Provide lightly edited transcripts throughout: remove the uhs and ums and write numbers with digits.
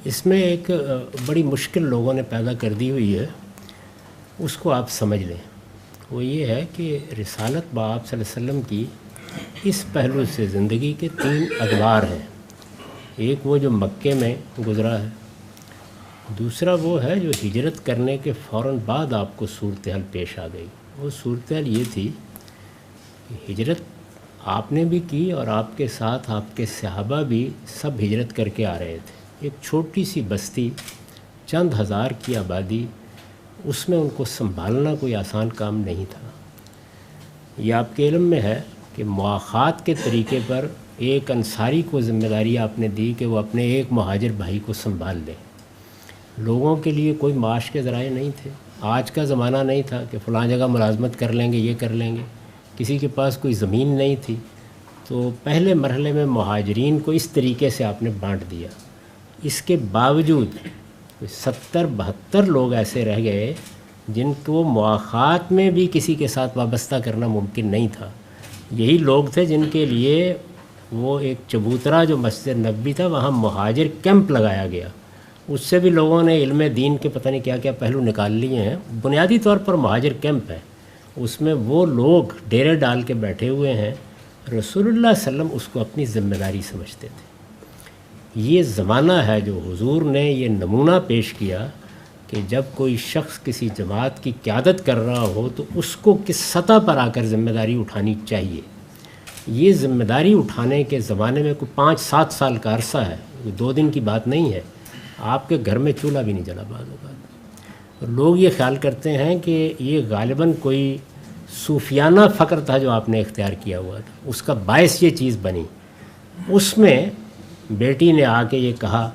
اس میں ایک بڑی مشکل لوگوں نے پیدا کر دی ہوئی ہے، اس کو آپ سمجھ لیں۔ وہ یہ ہے کہ رسالت بآپ صلی اللہ علیہ وسلم کی اس پہلو سے زندگی کے 3 ادوار ہیں۔ ایک وہ جو مکے میں گزرا ہے، دوسرا وہ ہے جو ہجرت کرنے کے فوراً بعد آپ کو صورتحال پیش آ گئی۔ وہ صورتحال یہ تھی کہ ہجرت آپ نے بھی کی اور آپ کے ساتھ آپ کے صحابہ بھی سب ہجرت کر کے آ رہے تھے۔ ایک چھوٹی سی بستی، چند ہزار کی آبادی، اس میں ان کو سنبھالنا کوئی آسان کام نہیں تھا۔ یہ آپ کے علم میں ہے کہ مواخات کے طریقے پر ایک انصاری کو ذمہ داری آپ نے دی کہ وہ اپنے ایک مہاجر بھائی کو سنبھال لے۔ لوگوں کے لیے کوئی معاش کے ذرائع نہیں تھے، آج کا زمانہ نہیں تھا کہ فلاں جگہ ملازمت کر لیں گے، یہ کر لیں گے، کسی کے پاس کوئی زمین نہیں تھی۔ تو پہلے مرحلے میں مہاجرین کو اس طریقے سے آپ نے بانٹ دیا۔ اس کے باوجود 70-72 لوگ ایسے رہ گئے جن کو مواخات میں بھی کسی کے ساتھ وابستہ کرنا ممکن نہیں تھا۔ یہی لوگ تھے جن کے لیے وہ ایک چبوترا جو مسجد نبوی تھا وہاں مہاجر کیمپ لگایا گیا۔ اس سے بھی لوگوں نے علم دین کے پتہ نہیں کیا کیا پہلو نکال لیے ہیں۔ بنیادی طور پر مہاجر کیمپ ہے، اس میں وہ لوگ ڈیرے ڈال کے بیٹھے ہوئے ہیں۔ رسول اللہ صلی اللہ علیہ وسلم اس کو اپنی ذمہ داری سمجھتے تھے۔ یہ زمانہ ہے جو حضور نے یہ نمونہ پیش کیا کہ جب کوئی شخص کسی جماعت کی قیادت کر رہا ہو تو اس کو کس سطح پر آ کر ذمہ داری اٹھانی چاہیے۔ یہ ذمہ داری اٹھانے کے زمانے میں کوئی 5-7 سال کا عرصہ ہے، 2 دن کی بات نہیں ہے۔ آپ کے گھر میں چولہا بھی نہیں جلا بعض اوقات۔ لوگ یہ خیال کرتے ہیں کہ یہ غالباً کوئی صوفیانہ فقر تھا جو آپ نے اختیار کیا ہوا تھا، اس کا باعث یہ چیز بنی۔ اس میں بیٹی نے آ کے یہ کہا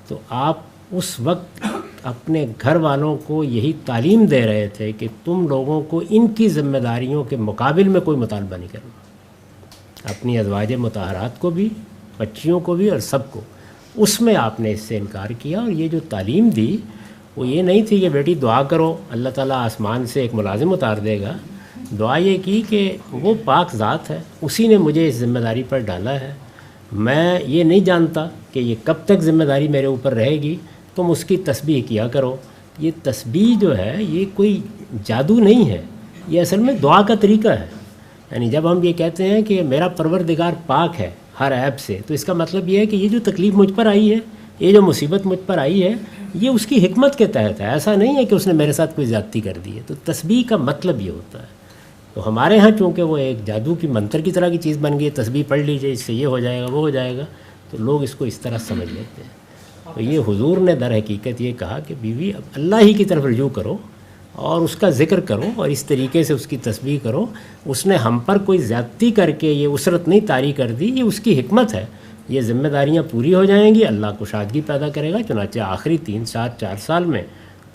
تو آپ اس وقت اپنے گھر والوں کو یہی تعلیم دے رہے تھے کہ تم لوگوں کو ان کی ذمہ داریوں کے مقابل میں کوئی مطالبہ نہیں کرنا، اپنی ازواج مطہرات کو بھی، بچیوں کو بھی اور سب کو۔ اس میں آپ نے اس سے انکار کیا، اور یہ جو تعلیم دی وہ یہ نہیں تھی کہ بیٹی دعا کرو اللہ تعالیٰ آسمان سے ایک ملازم اتار دے گا۔ دعا یہ کی کہ وہ پاک ذات ہے، اسی نے مجھے اس ذمہ داری پر ڈالا ہے، میں یہ نہیں جانتا کہ یہ کب تک ذمہ داری میرے اوپر رہے گی، تم اس کی تسبیح کیا کرو۔ یہ تسبیح جو ہے یہ کوئی جادو نہیں ہے، یہ اصل میں دعا کا طریقہ ہے۔ یعنی جب ہم یہ کہتے ہیں کہ میرا پروردگار پاک ہے ہر عیب سے، تو اس کا مطلب یہ ہے کہ یہ جو تکلیف مجھ پر آئی ہے، یہ جو مصیبت مجھ پر آئی ہے، یہ اس کی حکمت کے تحت ہے، ایسا نہیں ہے کہ اس نے میرے ساتھ کوئی زیادتی کر دی ہے۔ تو تسبیح کا مطلب یہ ہوتا ہے۔ تو ہمارے ہاں چونکہ وہ ایک جادو کی منتر کی طرح کی چیز بن گئی، تسبیح پڑھ لیجئے اس سے یہ ہو جائے گا وہ ہو جائے گا، تو لوگ اس کو اس طرح سمجھ لیتے ہیں۔ تو یہ حضور نے در حقیقت یہ کہا کہ بیوی اب اللہ ہی کی طرف رجوع کرو اور اس کا ذکر کرو اور اس طریقے سے اس کی تسبیح کرو۔ اس نے ہم پر کوئی زیادتی کر کے یہ اسرت نہیں طاری کر دی، یہ اس کی حکمت ہے، یہ ذمہ داریاں پوری ہو جائیں گی، اللہ کشادگی پیدا کرے گا۔ چنانچہ آخری 3-4 سال میں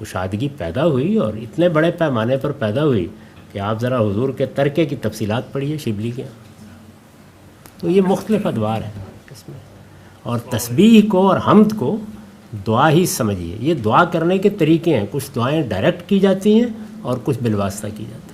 کشادگی پیدا ہوئی، اور اتنے بڑے پیمانے پر پیدا ہوئی کہ آپ ذرا حضور کے ترکے کی تفصیلات پڑھیے شبلی کے۔ تو یہ مختلف ادوار ہیں اس میں، اور تسبیح کو اور حمد کو دعا ہی سمجھیے۔ یہ دعا کرنے کے طریقے ہیں، کچھ دعائیں ڈائریکٹ کی جاتی ہیں اور کچھ بالواسطہ کی جاتی ہیں۔